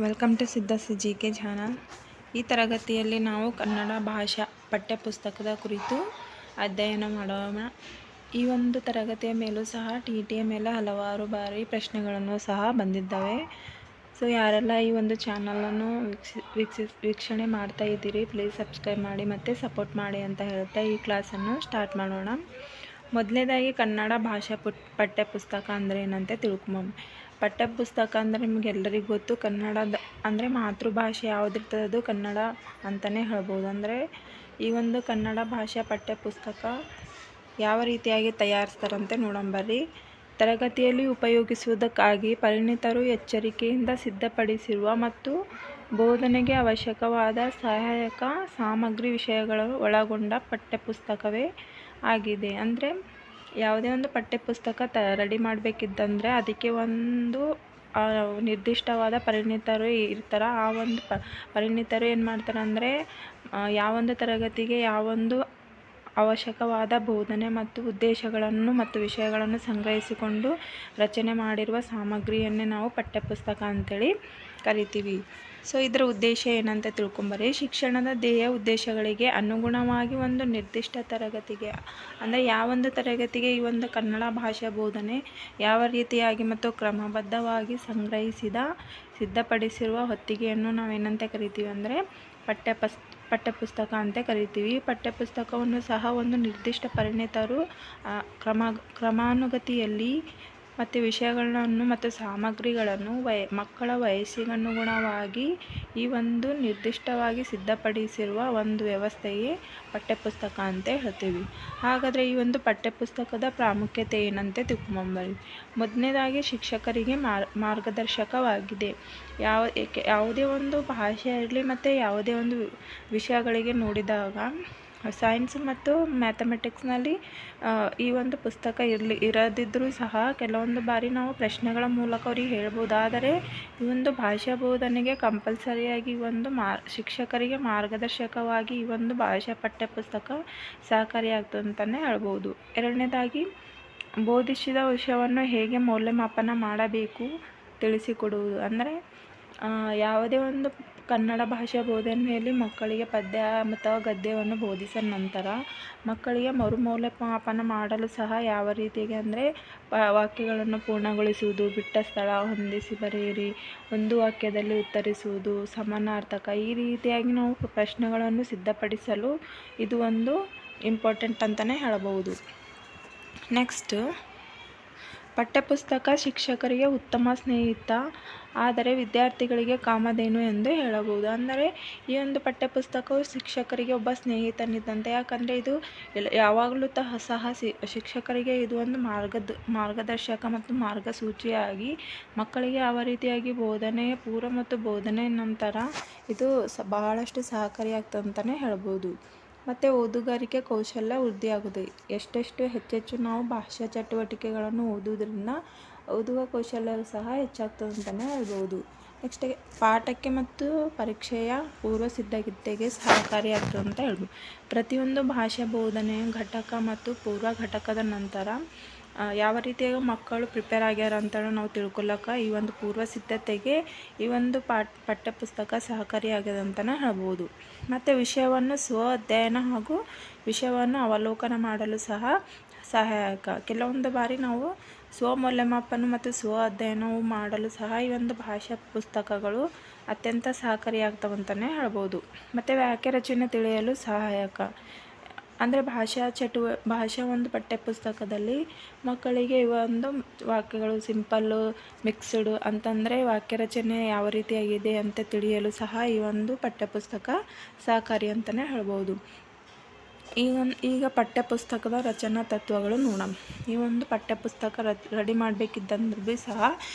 Welcome to Siddhashri GK channel. ಈ ತರಗತಿಯಲ್ಲಿ ನಾವು ಕನ್ನಡ ಭಾಷಾ ಪಠ್ಯಪುಸ್ತಕದ ಕುರಿತು ಅಧ್ಯಯನ ಮಾಡೋಣ. ಈ ಒಂದು ತರಗತಿಯ ಮೇಲೂ ಸಹ TTಯ ಮೇಲೆ ಹಲವಾರು ಬಾರಿ ಪ್ರಶ್ನೆಗಳನ್ನು ಸಹ ಬಂದಿದ್ದಾವೆ. ಸೊ ಯಾರೆಲ್ಲ ಈ ಒಂದು ಚಾನಲನ್ನು ವೀಕ್ಷಣೆ ಮಾಡ್ತಾ ಇದ್ದೀರಿ, ಪ್ಲೀಸ್ ಸಬ್ಸ್ಕ್ರೈಬ್ ಮಾಡಿ ಮತ್ತು ಸಪೋರ್ಟ್ ಮಾಡಿ ಅಂತ ಹೇಳ್ತಾ ಈ ಕ್ಲಾಸನ್ನು ಸ್ಟಾರ್ಟ್ ಮಾಡೋಣ. ಮೊದಲನೇದಾಗಿ ಕನ್ನಡ ಭಾಷಾ ಪಠ್ಯಪುಸ್ತಕ ಅಂದರೆ ಏನಂತ ತಿಳ್ಕೊಂಬ. ಪಠ್ಯಪುಸ್ತಕ ಅಂದರೆ ನಿಮಗೆಲ್ಲರಿಗೂ ಗೊತ್ತು. ಕನ್ನಡದ ಅಂದರೆ ಮಾತೃಭಾಷೆ ಯಾವುದಿರ್ತದೆ ಅದು ಕನ್ನಡ ಅಂತಲೇ ಹೇಳ್ಬೋದು. ಅಂದರೆ ಈ ಒಂದು ಕನ್ನಡ ಭಾಷಾ ಪಠ್ಯಪುಸ್ತಕ ಯಾವ ರೀತಿಯಾಗಿ ತಯಾರಿಸ್ತಾರಂತೆ ನೋಡಂಬರ್ರಿ. ತರಗತಿಯಲ್ಲಿ ಉಪಯೋಗಿಸುವುದಕ್ಕಾಗಿ ಪರಿಣಿತರು ಎಚ್ಚರಿಕೆಯಿಂದ ಸಿದ್ಧಪಡಿಸಿರುವ ಮತ್ತು ಬೋಧನೆಗೆ ಅವಶ್ಯಕವಾದ ಸಹಾಯಕ ಸಾಮಗ್ರಿ ವಿಷಯಗಳು ಒಳಗೊಂಡ ಪಠ್ಯಪುಸ್ತಕವೇ ಆಗಿದೆ. ಅಂದರೆ ಯಾವುದೇ ಒಂದು ಪಠ್ಯಪುಸ್ತಕ ರೆಡಿ ಮಾಡಬೇಕಿದ್ದಂದರೆ ಅದಕ್ಕೆ ಒಂದು ನಿರ್ದಿಷ್ಟವಾದ ಪರಿಣಿತರು ಇರ್ತಾರೆ. ಆ ಒಂದು ಪರಿಣಿತರು ಏನು ಮಾಡ್ತಾರೆ ಅಂದರೆ ಯಾವೊಂದು ತರಗತಿಗೆ ಯಾವೊಂದು ಅವಶ್ಯಕವಾದ ಬೋಧನೆ ಮತ್ತು ಉದ್ದೇಶಗಳನ್ನು ಮತ್ತು ವಿಷಯಗಳನ್ನು ಸಂಗ್ರಹಿಸಿಕೊಂಡು ರಚನೆ ಮಾಡಿರುವ ಸಾಮಗ್ರಿಯನ್ನೇ ನಾವು ಪಠ್ಯಪುಸ್ತಕ ಅಂತೇಳಿ ಕರಿತೀವಿ. ಸೊ ಇದರ ಉದ್ದೇಶ ಏನಂತ ತಿಳ್ಕೊಂಬರ್ರಿ. ಶಿಕ್ಷಣದ ಧ್ಯೇಯ ಉದ್ದೇಶಗಳಿಗೆ ಅನುಗುಣವಾಗಿ ಒಂದು ನಿರ್ದಿಷ್ಟ ತರಗತಿಗೆ ಅಂದರೆ ಯಾವೊಂದು ತರಗತಿಗೆ ಈ ಒಂದು ಕನ್ನಡ ಭಾಷಾ ಬೋಧನೆ ಯಾವ ರೀತಿಯಾಗಿ ಮತ್ತು ಕ್ರಮಬದ್ಧವಾಗಿ ಸಿದ್ಧಪಡಿಸಿರುವ ಹೊತ್ತಿಗೆಯನ್ನು ನಾವೇನಂತ ಕರಿತೀವಿ ಅಂದರೆ ಪಠ್ಯಪುಸ್ತಕ ಅಂತ ಕರಿತೀವಿ. ಈ ಪಠ್ಯಪುಸ್ತಕವನ್ನು ಸಹ ಒಂದು ನಿರ್ದಿಷ್ಟ ಪರಿಣಿತರು ಕ್ರಮಾನುಗತಿಯಲ್ಲಿ ಮತ್ತು ವಿಷಯಗಳನ್ನು ಮತ್ತು ಸಾಮಗ್ರಿಗಳನ್ನು ಮಕ್ಕಳ ವಯಸ್ಸಿಗನುಗುಣವಾಗಿ ಈ ಒಂದು ನಿರ್ದಿಷ್ಟವಾಗಿ ಸಿದ್ಧಪಡಿಸಿರುವ ಒಂದು ವ್ಯವಸ್ಥೆಯೇ ಪಠ್ಯಪುಸ್ತಕ ಅಂತ ಹೇಳ್ತೀವಿ. ಹಾಗಾದರೆ ಈ ಒಂದು ಪಠ್ಯಪುಸ್ತಕದ ಪ್ರಾಮುಖ್ಯತೆ ಏನಂತೆ ತಿಳ್ಕೊಂಬರ್ರಿ. ಮೊದಲನೇದಾಗಿ ಶಿಕ್ಷಕರಿಗೆ ಮಾರ್ಗದರ್ಶಕವಾಗಿದೆ. ಯಾವುದೇ ಒಂದು ಭಾಷೆ ಇರಲಿ ಮತ್ತು ಯಾವುದೇ ಒಂದು ವಿಷಯಗಳಿಗೆ ನೋಡಿದಾಗ ಸೈನ್ಸ್ ಮತ್ತು ಮ್ಯಾಥಮೆಟಿಕ್ಸ್ನಲ್ಲಿ ಈ ಒಂದು ಪುಸ್ತಕ ಇರದಿದ್ದರೂ ಸಹ ಕೆಲವೊಂದು ಬಾರಿ ನಾವು ಪ್ರಶ್ನೆಗಳ ಮೂಲಕ ಅವ್ರಿಗೆ ಹೇಳ್ಬೋದು. ಆದರೆ ಈ ಒಂದು ಭಾಷಾ ಬೋಧನೆಗೆ ಕಂಪಲ್ಸರಿಯಾಗಿ ಒಂದು ಶಿಕ್ಷಕರಿಗೆ ಮಾರ್ಗದರ್ಶಕವಾಗಿ ಈ ಒಂದು ಭಾಷಾ ಪಠ್ಯಪುಸ್ತಕ ಸಹಕಾರಿಯಾಗ್ತದೆ ಅಂತಲೇ ಹೇಳ್ಬೋದು. ಎರಡನೇದಾಗಿ ಬೋಧಿಸಿದ ವಿಷಯವನ್ನು ಹೇಗೆ ಮೌಲ್ಯಮಾಪನ ಮಾಡಬೇಕು ತಿಳಿಸಿಕೊಡುವುದು. ಅಂದರೆ ಯಾವುದೇ ಒಂದು ಕನ್ನಡ ಭಾಷಾ ಬೋಧನೆಯಲ್ಲಿ ಮಕ್ಕಳಿಗೆ ಪದ್ಯ ಮತ್ತು ಗದ್ಯವನ್ನು ಬೋಧಿಸಿದ ನಂತರ ಮಕ್ಕಳಿಗೆ ಮೌಲ್ಯಮಾಪನ ಮಾಡಲು ಸಹ ಯಾವ ರೀತಿಗೆ ಅಂದರೆ ವಾಕ್ಯಗಳನ್ನು ಪೂರ್ಣಗೊಳಿಸುವುದು, ಬಿಟ್ಟ ಸ್ಥಳ ಹೊಂದಿಸಿ ಬರೆಯಿರಿ, ಒಂದು ವಾಕ್ಯದಲ್ಲಿ ಉತ್ತರಿಸುವುದು, ಸಮಾನಾರ್ಥಕ, ಈ ರೀತಿಯಾಗಿ ನಾವು ಪ್ರಶ್ನೆಗಳನ್ನು ಸಿದ್ಧಪಡಿಸಲು ಇದು ಒಂದು ಇಂಪಾರ್ಟೆಂಟ್ ಅಂತಲೇ ಹೇಳಬಹುದು. ನೆಕ್ಸ್ಟ್, ಪಠ್ಯಪುಸ್ತಕ ಶಿಕ್ಷಕರಿಗೆ ಉತ್ತಮ ಸ್ನೇಹಿತ ಆದರೆ ವಿದ್ಯಾರ್ಥಿಗಳಿಗೆ ಕಾಮಧೇನು ಎಂದು ಹೇಳಬಹುದು. ಅಂದರೆ ಈ ಒಂದು ಪಠ್ಯಪುಸ್ತಕವು ಶಿಕ್ಷಕರಿಗೆ ಒಬ್ಬ ಸ್ನೇಹಿತನಿದ್ದಂತೆ. ಯಾಕಂದರೆ ಇದು ಯಾವಾಗಲೂ ಸಹ ಶಿಕ್ಷಕರಿಗೆ ಇದು ಒಂದು ಮಾರ್ಗದರ್ಶಕ ಮತ್ತು ಮಾರ್ಗಸೂಚಿಯಾಗಿ ಮಕ್ಕಳಿಗೆ ಯಾವ ರೀತಿಯಾಗಿ ಬೋಧನೆಯ ಪೂರ್ವ ಮತ್ತು ಬೋಧನೆ ನಂತರ ಇದು ಬಹಳಷ್ಟು ಸಹಕಾರಿಯಾಗ್ತದೆ ಅಂತಲೇ ಹೇಳ್ಬೋದು. ಮತ್ತು ಓದುಗಾರಿಕೆ ಕೌಶಲ್ಯ ವೃದ್ಧಿಯಾಗುವುದು. ಹೆಚ್ಚೆಚ್ಚು ನಾವು ಭಾಷಾ ಚಟುವಟಿಕೆಗಳನ್ನು ಓದುವುದರಿಂದ ಓದುವ ಕೌಶಲ್ಯವು ಸಹ ಹೆಚ್ಚಾಗ್ತದೆ ಅಂತಲೇ ಹೇಳ್ಬೋದು. ನೆಕ್ಸ್ಟ್, ಪಾಠಕ್ಕೆ ಮತ್ತು ಪರೀಕ್ಷೆಯ ಪೂರ್ವ ಸಿದ್ಧತೆಗೆ ಸಹಕಾರಿಯಾಗ್ತದೆ ಅಂತ ಹೇಳ್ಬೋದು. ಪ್ರತಿಯೊಂದು ಭಾಷಾ ಬೋಧನೆಯ ಘಟಕ ಮತ್ತು ಪೂರ್ವ ಘಟಕದ ನಂತರ ಯಾವ ರೀತಿಯಾಗಿ ಮಕ್ಕಳು ಪ್ರಿಪೇರ್ ಆಗ್ಯಾರ ಅಂತೇಳಿ ನಾವು ತಿಳ್ಕೊಳ್ಳೋಕೆ ಈ ಒಂದು ಪೂರ್ವ ಸಿದ್ಧತೆಗೆ ಈ ಒಂದು ಪಠ್ಯಪುಸ್ತಕ ಸಹಕಾರಿಯಾಗಿದೆ ಅಂತಲೇ ಹೇಳ್ಬೋದು. ಮತ್ತು ವಿಷಯವನ್ನು ಸ್ವ ಅಧ್ಯಯನ ಹಾಗೂ ವಿಷಯವನ್ನು ಅವಲೋಕನ ಮಾಡಲು ಸಹ ಸಹಾಯಕ. ಕೆಲವೊಂದು ಬಾರಿ ನಾವು ಸ್ವಮೌಲ್ಯಮಾಪನ ಮತ್ತು ಸ್ವ ಅಧ್ಯಯನವು ಮಾಡಲು ಸಹ ಈ ಒಂದು ಭಾಷಾ ಪುಸ್ತಕಗಳು ಅತ್ಯಂತ ಸಹಕಾರಿಯಾಗ್ತವಂತಲೇ ಹೇಳ್ಬೋದು. ಮತ್ತು ವಾಕ್ಯ ರಚನೆ ತಿಳಿಯಲು ಸಹಾಯಕ. ಅಂದರೆ ಭಾಷಾ ಒಂದು ಪಠ್ಯಪುಸ್ತಕದಲ್ಲಿ ಮಕ್ಕಳಿಗೆ ಒಂದು ವಾಕ್ಯಗಳು ಸಿಂಪಲ್ಲು, ಮಿಕ್ಸ್ಡು ಅಂತಂದರೆ ವಾಕ್ಯ ರಚನೆ ಯಾವ ರೀತಿಯಾಗಿದೆ ಅಂತ ತಿಳಿಯಲು ಸಹ ಈ ಒಂದು ಪಠ್ಯಪುಸ್ತಕ ಸಹಕಾರಿ ಅಂತಲೇ ಹೇಳ್ಬೋದು. ಈಗ ಪಠ್ಯಪುಸ್ತಕದ ರಚನಾ ತತ್ವಗಳು ನೋಡೋಣ. ಈ ಒಂದು ಪಠ್ಯಪುಸ್ತಕ ರೆಡಿ ಮಾಡಬೇಕಿದ್ದಂದ್ರೂ ಭೀ ಸಹ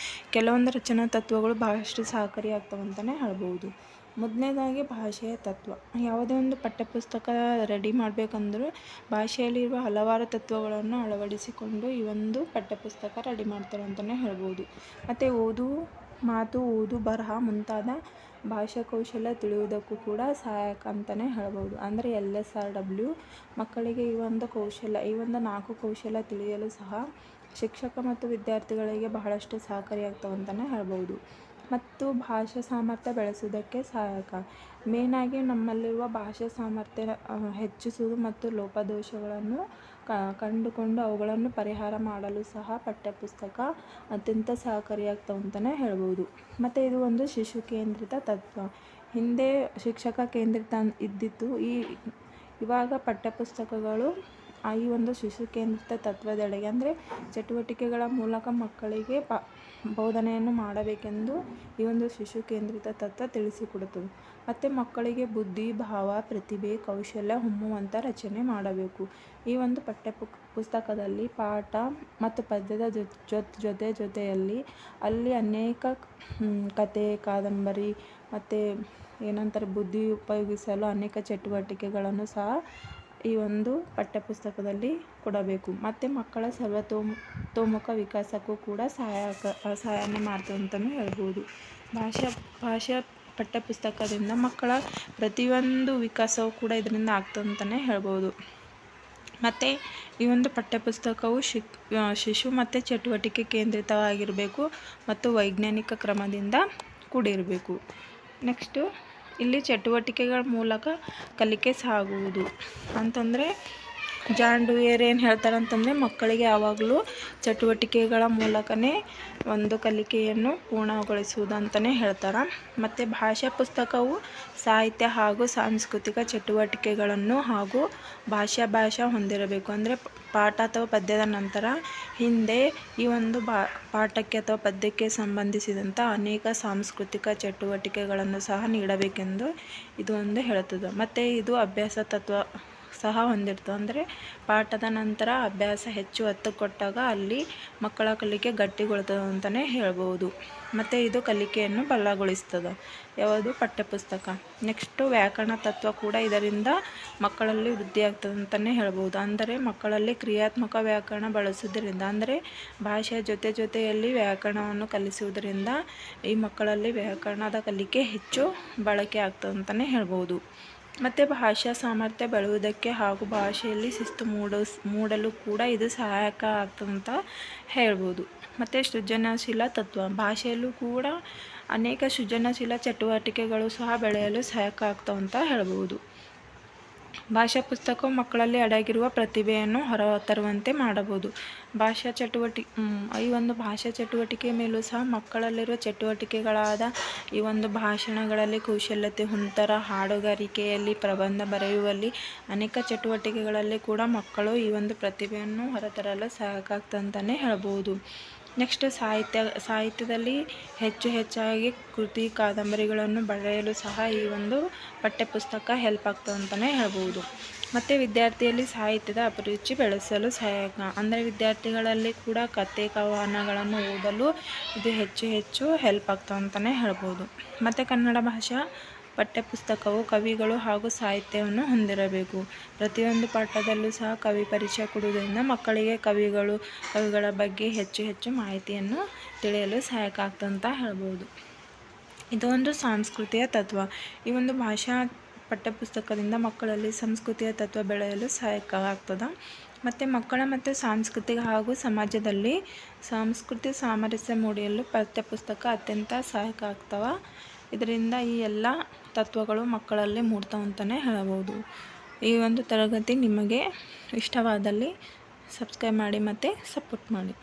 ಕೆಲವೊಂದು ರಚನಾ ತತ್ವಗಳು ಬಹಳಷ್ಟು ಸಹಕಾರಿಯಾಗ್ತವಂತಲೇ ಹೇಳ್ಬೋದು. ಮೊದಲನೇದಾಗಿ ಭಾಷೆಯ ತತ್ವ. ಯಾವುದೇ ಒಂದು ಪಠ್ಯಪುಸ್ತಕ ರೆಡಿ ಮಾಡಬೇಕಂದ್ರೂ ಭಾಷೆಯಲ್ಲಿರುವ ಹಲವಾರು ತತ್ವಗಳನ್ನು ಅಳವಡಿಸಿಕೊಂಡು ಈ ಒಂದು ಪಠ್ಯಪುಸ್ತಕ ರೆಡಿ ಮಾಡ್ತಾರೆ ಅಂತಲೇ ಹೇಳ್ಬೋದು. ಮತ್ತು ಓದು ಬರಹ ಮುಂತಾದ ಭಾಷಾ ಕೌಶಲ್ಯ ತಿಳಿಯುವುದಕ್ಕೂ ಕೂಡ ಸಹಾಯಕ ಅಂತಲೇ ಹೇಳ್ಬೋದು. ಅಂದರೆ LSRW ಮಕ್ಕಳಿಗೆ ಈ ಒಂದು 4 ಕೌಶಲ್ಯ ತಿಳಿಯಲು ಸಹ ಶಿಕ್ಷಕ ಮತ್ತು ವಿದ್ಯಾರ್ಥಿಗಳಿಗೆ ಬಹಳಷ್ಟು ಸಹಕಾರಿಯಾಗ್ತವಂತಲೇ ಹೇಳ್ಬೋದು. ಮತ್ತು ಭಾಷಾ ಸಾಮರ್ಥ್ಯ ಬೆಳೆಸುವುದಕ್ಕೆ ಸಹಾಯಕ. ಮೇಯ್ನಾಗಿ ನಮ್ಮಲ್ಲಿರುವ ಭಾಷಾ ಸಾಮರ್ಥ್ಯ ಹೆಚ್ಚಿಸುವುದು ಮತ್ತು ಲೋಪದೋಷಗಳನ್ನು ಕಂಡುಕೊಂಡು ಅವುಗಳನ್ನು ಪರಿಹಾರ ಮಾಡಲು ಸಹ ಪಠ್ಯಪುಸ್ತಕ ಅತ್ಯಂತ ಸಹಕಾರಿಯಾಗ್ತವೆ ಅಂತಲೇ ಹೇಳ್ಬೋದು. ಮತ್ತು ಇದು ಒಂದು ಶಿಶು ಕೇಂದ್ರಿತ ತತ್ವ. ಹಿಂದೆ ಶಿಕ್ಷಕ ಕೇಂದ್ರಿತ ಇದ್ದಿತ್ತು. ಇವಾಗ ಪಠ್ಯಪುಸ್ತಕಗಳು ಈ ಒಂದು ಶಿಶು ಕೇಂದ್ರಿತ ತತ್ವದೆಡೆಗೆ ಅಂದರೆ ಚಟುವಟಿಕೆಗಳ ಮೂಲಕ ಮಕ್ಕಳಿಗೆ ಬೋಧನೆಯನ್ನು ಮಾಡಬೇಕೆಂದು ಈ ಒಂದು ಶಿಶು ಕೇಂದ್ರಿತ ತತ್ವ ತಿಳಿಸಿಕೊಡುತ್ತದೆ. ಮತ್ತು ಮಕ್ಕಳಿಗೆ ಬುದ್ಧಿ, ಭಾವ, ಪ್ರತಿಭೆ, ಕೌಶಲ್ಯ ಹೊಮ್ಮುವಂಥ ರಚನೆ ಮಾಡಬೇಕು. ಈ ಒಂದು ಪುಸ್ತಕದಲ್ಲಿ ಪಾಠ ಮತ್ತು ಪದ್ಯದ ಜೊತೆಯಲ್ಲಿ ಅಲ್ಲಿ ಅನೇಕ ಕತೆ, ಕಾದಂಬರಿ ಮತ್ತು ಏನಂತಾರೆ ಬುದ್ಧಿ ಉಪಯೋಗಿಸಲು ಅನೇಕ ಚಟುವಟಿಕೆಗಳನ್ನು ಸಹ ಈ ಒಂದು ಪಠ್ಯಪುಸ್ತಕದಲ್ಲಿ ಕೊಡಬೇಕು. ಮತ್ತು ಮಕ್ಕಳ ಸರ್ವತೋಮುಖ ವಿಕಾಸಕ್ಕೂ ಕೂಡ ಸಹಾಯನೆ ಮಾಡ್ತದೆ ಅಂತಲೂ ಹೇಳ್ಬೋದು. ಭಾಷಾ ಪಠ್ಯಪುಸ್ತಕದಿಂದ ಮಕ್ಕಳ ಪ್ರತಿಯೊಂದು ವಿಕಾಸವೂ ಕೂಡ ಇದರಿಂದ ಆಗ್ತದೆ ಅಂತಲೇ ಹೇಳ್ಬೋದು. ಮತ್ತು ಈ ಒಂದು ಪಠ್ಯಪುಸ್ತಕವು ಶಿಶು ಮತ್ತು ಚಟುವಟಿಕೆ ಕೇಂದ್ರಿತವಾಗಿರಬೇಕು ಮತ್ತು ವೈಜ್ಞಾನಿಕ ಕ್ರಮದಿಂದ ಕೂಡಿರಬೇಕು. ನೆಕ್ಸ್ಟು ಇಲ್ಲಿ ಚಟುವಟಿಕೆಗಳ ಮೂಲಕ ಕಲಿಕೆ ಸಾಗುವುದು ಅಂತಂದರೆ ಜಾನ್ ಡ್ಯೂಯರ್ ಏನು ಹೇಳ್ತಾರೆ ಅಂತಂದರೆ ಮಕ್ಕಳಿಗೆ ಯಾವಾಗಲೂ ಚಟುವಟಿಕೆಗಳ ಮೂಲಕನೇ ಒಂದು ಕಲಿಕೆಯನ್ನು ಪೂರ್ಣಗೊಳಿಸುವುದು ಅಂತಲೇ ಹೇಳ್ತಾರೆ. ಮತ್ತು ಭಾಷಾ ಪುಸ್ತಕವು ಸಾಹಿತ್ಯ ಹಾಗೂ ಸಾಂಸ್ಕೃತಿಕ ಚಟುವಟಿಕೆಗಳನ್ನು ಹಾಗೂ ಭಾಷಾ ಹೊಂದಿರಬೇಕು. ಅಂದರೆ ಪಾಠ ಅಥವಾ ಪದ್ಯದ ನಂತರ ಹಿಂದೆ ಈ ಒಂದು ಪಾಠಕ್ಕೆ ಅಥವಾ ಪದ್ಯಕ್ಕೆ ಸಂಬಂಧಿಸಿದಂಥ ಅನೇಕ ಸಾಂಸ್ಕೃತಿಕ ಚಟುವಟಿಕೆಗಳನ್ನು ಸಹ ನೀಡಬೇಕೆಂದು ಇದು ಒಂದು ಹೇಳ್ತದೆ. ಮತ್ತು ಇದು ಅಭ್ಯಾಸ ತತ್ವ ಸಹ ಹೊಂದಿರ್ತದೆ. ಅಂದರೆ ಪಾಠದ ನಂತರ ಅಭ್ಯಾಸ ಹೆಚ್ಚು ಒತ್ತು ಕೊಟ್ಟಾಗ ಅಲ್ಲಿ ಮಕ್ಕಳ ಕಲಿಕೆ ಗಟ್ಟಿಗೊಳ್ತದೆ ಅಂತಲೇ ಹೇಳ್ಬೋದು. ಮತ್ತು ಇದು ಕಲಿಕೆಯನ್ನು ಬಲಗೊಳಿಸ್ತದೆ. ಯಾವುದು ಪಠ್ಯಪುಸ್ತಕ. ನೆಕ್ಸ್ಟು ವ್ಯಾಕರಣ ತತ್ವ ಕೂಡ ಇದರಿಂದ ಮಕ್ಕಳಲ್ಲಿ ವೃದ್ಧಿ ಆಗ್ತದೆ ಅಂತಲೇ ಹೇಳ್ಬೋದು. ಅಂದರೆ ಮಕ್ಕಳಲ್ಲಿ ಕ್ರಿಯಾತ್ಮಕ ವ್ಯಾಕರಣ ಬಳಸುವುದರಿಂದ ಅಂದರೆ ಭಾಷೆಯ ಜೊತೆಯಲ್ಲಿ ವ್ಯಾಕರಣವನ್ನು ಕಲಿಸುವುದರಿಂದ ಈ ಮಕ್ಕಳಲ್ಲಿ ವ್ಯಾಕರಣದ ಕಲಿಕೆ ಹೆಚ್ಚು ಬಳಕೆ ಆಗ್ತದೆ ಅಂತಲೇ ಹೇಳ್ಬೋದು. ಮತ್ತು ಭಾಷಾ ಸಾಮರ್ಥ್ಯ ಬೆಳೆಯುವುದಕ್ಕೆ ಹಾಗೂ ಭಾಷೆಯಲ್ಲಿ ಶಿಸ್ತು ಮೂಡಲು ಕೂಡ ಇದು ಸಹಾಯಕ ಆಗ್ತದಂತ ಹೇಳ್ಬೋದು. ಮತ್ತು ಸೃಜನಶೀಲ ತತ್ವ. ಭಾಷೆಯಲ್ಲೂ ಕೂಡ ಅನೇಕ ಸೃಜನಶೀಲ ಚಟುವಟಿಕೆಗಳು ಸಹ ಬೆಳೆಯಲು ಸಹಾಯಕ ಆಗ್ತವಂತ ಹೇಳ್ಬೋದು. ಭಾಷಾ ಪುಸ್ತಕವು ಮಕ್ಕಳಲ್ಲಿ ಅಡಗಿರುವ ಪ್ರತಿಭೆಯನ್ನು ಹೊರತರುವಂತೆ ಮಾಡಬಹುದು. ಈ ಒಂದು ಭಾಷಾ ಚಟುವಟಿಕೆ ಮೇಲೂ ಸಹ ಮಕ್ಕಳಲ್ಲಿರುವ ಚಟುವಟಿಕೆಗಳಾದ ಈ ಒಂದು ಭಾಷಣಗಳಲ್ಲಿ ಕೌಶಲ್ಯತೆ ಹೊಂದುತ್ತಾರೆ. ಹಾಡುಗಾರಿಕೆಯಲ್ಲಿ, ಪ್ರಬಂಧ ಬರೆಯುವಲ್ಲಿ ಅನೇಕ ಚಟುವಟಿಕೆಗಳಲ್ಲಿ ಕೂಡ ಮಕ್ಕಳು ಈ ಒಂದು ಪ್ರತಿಭೆಯನ್ನು ಹೊರತರಲು ಸಹಾಯಕ ಆಗ್ತದೆ ಅಂತಲೇ ಹೇಳ್ಬೋದು. ನೆಕ್ಸ್ಟ್ ಸಾಹಿತ್ಯದಲ್ಲಿ ಹೆಚ್ಚಾಗಿ ಕೃತಿ, ಕಾದಂಬರಿಗಳನ್ನು ಬರೆಯಲು ಸಹ ಈ ಒಂದು ಪಠ್ಯಪುಸ್ತಕ ಹೆಲ್ಪ್ ಆಗ್ತದೆ ಅಂತಲೇ ಹೇಳ್ಬೋದು. ಮತ್ತು ವಿದ್ಯಾರ್ಥಿಯಲ್ಲಿ ಸಾಹಿತ್ಯದ ಅಭಿರುಚಿ ಬೆಳೆಸಲು ಸಹಾಯಕ. ಅಂದರೆ ವಿದ್ಯಾರ್ಥಿಗಳಲ್ಲಿ ಕೂಡ ಕತೆ, ಕವನಗಳನ್ನು ಓದಲು ಇದು ಹೆಚ್ಚು ಹೆಲ್ಪ್ ಆಗ್ತದೆ ಅಂತಲೇ ಹೇಳ್ಬೋದು. ಮತ್ತು ಕನ್ನಡ ಭಾಷಾ ಪಠ್ಯಪುಸ್ತಕವು ಕವಿಗಳು ಹಾಗೂ ಸಾಹಿತ್ಯವನ್ನು ಹೊಂದಿರಬೇಕು. ಪ್ರತಿಯೊಂದು ಪಾಠದಲ್ಲೂ ಸಹ ಕವಿ ಪರಿಚಯ ಕೊಡುವುದರಿಂದ ಮಕ್ಕಳಿಗೆ ಕವಿಗಳ ಬಗ್ಗೆ ಹೆಚ್ಚು ಮಾಹಿತಿಯನ್ನು ತಿಳಿಯಲು ಸಹಾಯಕ ಆಗ್ತದಂತ ಹೇಳ್ಬೋದು. ಇದು ಒಂದು ಸಾಂಸ್ಕೃತಿಕ ತತ್ವ. ಈ ಒಂದು ಭಾಷಾ ಪಠ್ಯಪುಸ್ತಕದಿಂದ ಮಕ್ಕಳಲ್ಲಿ ಸಂಸ್ಕೃತಿಯ ತತ್ವ ಬೆಳೆಯಲು ಸಹಾಯಕ ಆಗ್ತದೆ. ಮತ್ತು ಮಕ್ಕಳ ಮತ್ತು ಸಾಂಸ್ಕೃತಿಕ ಹಾಗೂ ಸಮಾಜದಲ್ಲಿ ಸಾಂಸ್ಕೃತಿಕ ಸಾಮರಸ್ಯ ಮೂಡಿಸಲು ಪಠ್ಯಪುಸ್ತಕ ಅತ್ಯಂತ ಸಹಾಯಕ ಆಗ್ತವೆ. ಇದರಿಂದ ಈ ಎಲ್ಲ ತತ್ವಗಳು ಮಕ್ಕಳಲ್ಲಿ ಮೂಡ್ತಾವೆ ಅಂತಲೇ ಹೇಳ್ಬೋದು. ಈ ಒಂದು ತರಗತಿ ನಿಮಗೆ ಇಷ್ಟವಾದಲ್ಲಿ ಸಬ್ಸ್ಕ್ರೈಬ್ ಮಾಡಿ ಮತ್ತು ಸಪೋರ್ಟ್ ಮಾಡಿ.